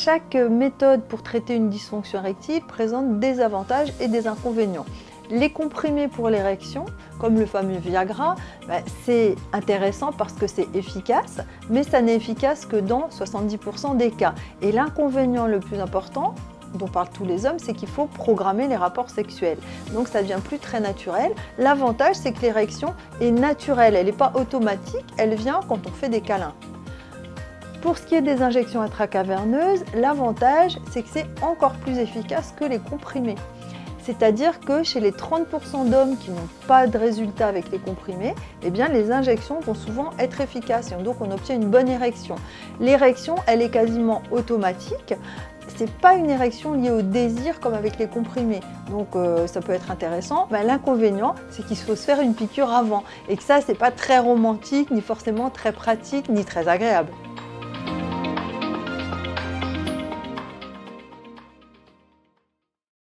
chaque méthode pour traiter une dysfonction érectile présente des avantages et des inconvénients. Les comprimés pour l'érection, comme le fameux Viagra, c'est intéressant parce que c'est efficace, mais ça n'est efficace que dans 70% des cas. Et l'inconvénient le plus important, dont parlent tous les hommes, c'est qu'il faut programmer les rapports sexuels. Donc ça devient plus très naturel. L'avantage, c'est que l'érection est naturelle, elle n'est pas automatique, elle vient quand on fait des câlins. Pour ce qui est des injections intracaverneuses, l'avantage, c'est que c'est encore plus efficace que les comprimés. C'est-à-dire que chez les 30% d'hommes qui n'ont pas de résultat avec les comprimés, eh bien les injections vont souvent être efficaces et donc on obtient une bonne érection. L'érection, elle est quasiment automatique. C'est pas une érection liée au désir comme avec les comprimés, donc ça peut être intéressant. L'inconvénient, c'est qu'il faut se faire une piqûre avant et que ça, c'est pas très romantique, ni forcément très pratique, ni très agréable.